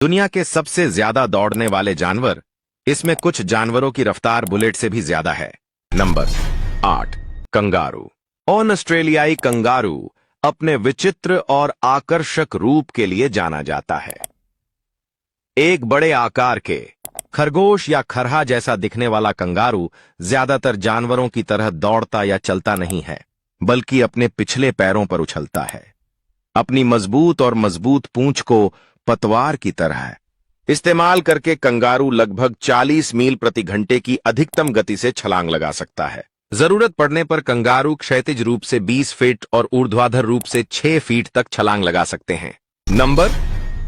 दुनिया के सबसे ज्यादा दौड़ने वाले जानवर। इसमें कुछ जानवरों की रफ्तार बुलेट से भी ज्यादा है। Number 8, kangaroo. ऑस्ट्रेलियाई कंगारू अपने विचित्र और आकर्षक रूप के लिए जाना जाता है। एक बड़े आकार के खरगोश या खरहा जैसा दिखने वाला कंगारू ज्यादातर जानवरों की तरह दौड़ता या चलता नहीं है, बल्कि अपने पिछले पैरों पर उछलता है। अपनी मजबूत पूंछ को पतवार की तरह इस्तेमाल करके कंगारू लगभग 40 मील प्रति घंटे की अधिकतम गति से छलांग लगा सकता है। जरूरत पड़ने पर कंगारू क्षैतिज रूप से 20 फीट और ऊर्ध्वाधर रूप से 6 फीट तक छलांग लगा सकते हैं। नंबर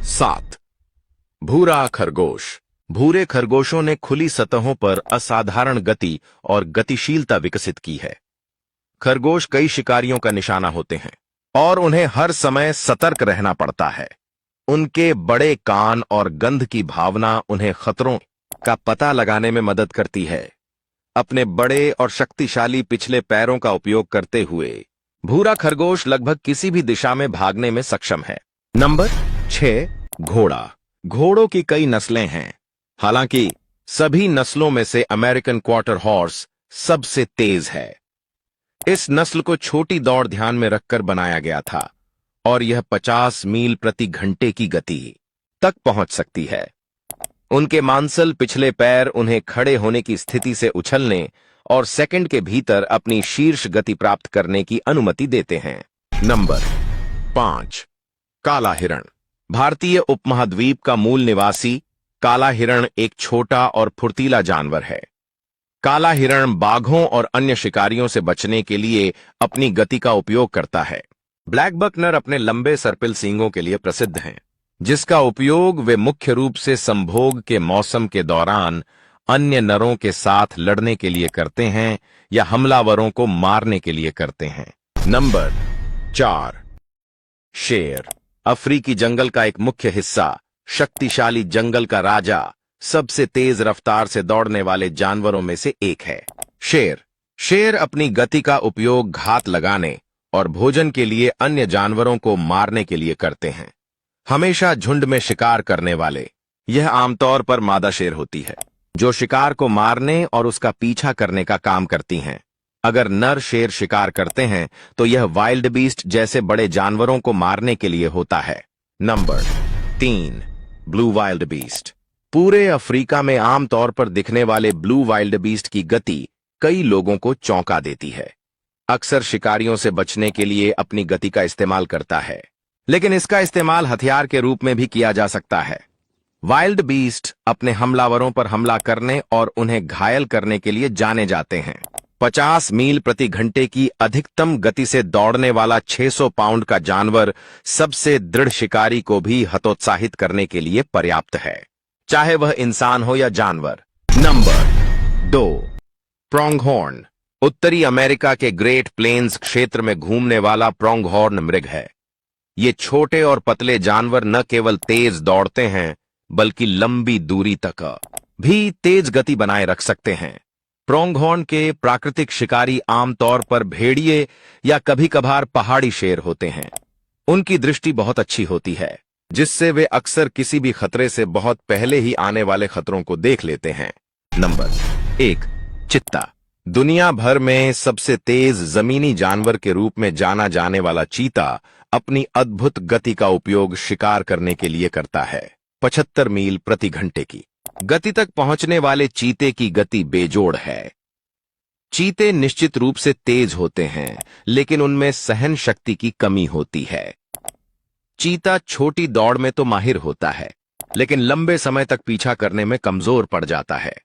7, भूरा खरगोश। भूरे खरगोशों ने खुली सतहों पर असाधारण गति और गतिशीलता विकसित की है। खरगोश कई शिकारियों का निशाना होते हैं और उन्हें हर समय सतर्क रहना पड़ता है। उनके बड़े कान और गंध की भावना उन्हें खतरों का पता लगाने में मदद करती है। अपने बड़े और शक्तिशाली पिछले पैरों का उपयोग करते हुए भूरा खरगोश लगभग किसी भी दिशा में भागने में सक्षम है। नंबर 6, घोड़ा। घोड़ों की कई नस्लें हैं, हालांकि सभी नस्लों में से अमेरिकन क्वार्टर हॉर्स सबसे तेज है। इस नस्ल को छोटी दौड़ ध्यान में रखकर बनाया गया था और यह 50 मील प्रति घंटे की गति तक पहुंच सकती है। उनके मांसल पिछले पैर उन्हें खड़े होने की स्थिति से उछलने और सेकंड के भीतर अपनी शीर्ष गति प्राप्त करने की अनुमति देते हैं। नंबर 5, काला हिरण। भारतीय उपमहाद्वीप का मूल निवासी काला हिरण एक छोटा और फुर्तीला जानवर है। काला हिरण बाघों और अन्य शिकारियों से बचने के लिए अपनी गति का उपयोग करता है। ब्लैक बक नर अपने लंबे सर्पिल सींगों के लिए प्रसिद्ध हैं, जिसका उपयोग वे मुख्य रूप से संभोग के मौसम के दौरान अन्य नरों के साथ लड़ने के लिए करते हैं या हमलावरों को मारने के लिए करते हैं। नंबर 4, शेर। अफ्रीकी जंगल का एक मुख्य हिस्सा, शक्तिशाली जंगल का राजा, सबसे तेज रफ्तार से दौड़ने वाले जानवरों में से एक है। शेर अपनी गति का उपयोग घात लगाने और भोजन के लिए अन्य जानवरों को मारने के लिए करते हैं। हमेशा झुंड में शिकार करने वाले, यह आमतौर पर मादा शेर होती है, जो शिकार को मारने और उसका पीछा करने का काम करती हैं। अगर नर शेर शिकार करते हैं तो यह वाइल्ड बीस्ट जैसे बड़े जानवरों को मारने के लिए होता है। Number 3, blue wild beast. पूरे अफ्रीका में आमतौर पर दिखने वाले ब्लू वाइल्ड बीस्ट की गति कई लोगों को चौंका देती है। अक्सर शिकारियों से बचने के लिए अपनी गति का इस्तेमाल करता है, लेकिन इसका इस्तेमाल हथियार के रूप में भी किया जा सकता है। वाइल्ड बीस्ट अपने हमलावरों पर हमला करने और उन्हें घायल करने के लिए जाने जाते हैं। 50 मील प्रति घंटे की अधिकतम गति से दौड़ने वाला 600 पाउंड का जानवर सबसे दृढ़ शिकारी को भी हतोत्साहित करने के लिए पर्याप्त है, चाहे वह इंसान हो या जानवर। नंबर 2, प्रोंगहॉर्न। उत्तरी अमेरिका के ग्रेट प्लेन्स क्षेत्र में घूमने वाला प्रोंगहॉर्न मृग है। ये छोटे और पतले जानवर न केवल तेज दौड़ते हैं, बल्कि लंबी दूरी तक भी तेज गति बनाए रख सकते हैं। प्रोंगहॉर्न के प्राकृतिक शिकारी आमतौर पर भेड़िए या कभी-कभार पहाड़ी शेर होते हैं। उनकी दृष्टि बहुत अच्छी होती है, जिससे वे अक्सर किसी भी खतरे से बहुत पहले ही आने वाले खतरों को देख लेते हैं। नंबर 1, चीता। दुनिया भर में सबसे तेज जमीनी जानवर के रूप में जाना जाने वाला चीता अपनी अद्भुत गति का उपयोग शिकार करने के लिए करता है। 75 मील प्रति घंटे की गति तक पहुंचने वाले चीते की गति बेजोड़ है। चीते निश्चित रूप से तेज होते हैं, लेकिन उनमें सहन शक्ति की कमी होती है। चीता छोटी दौड़ में तो माहिर होता है, लेकिन लंबे समय तक पीछा करने में कमजोर पड़ जाता है।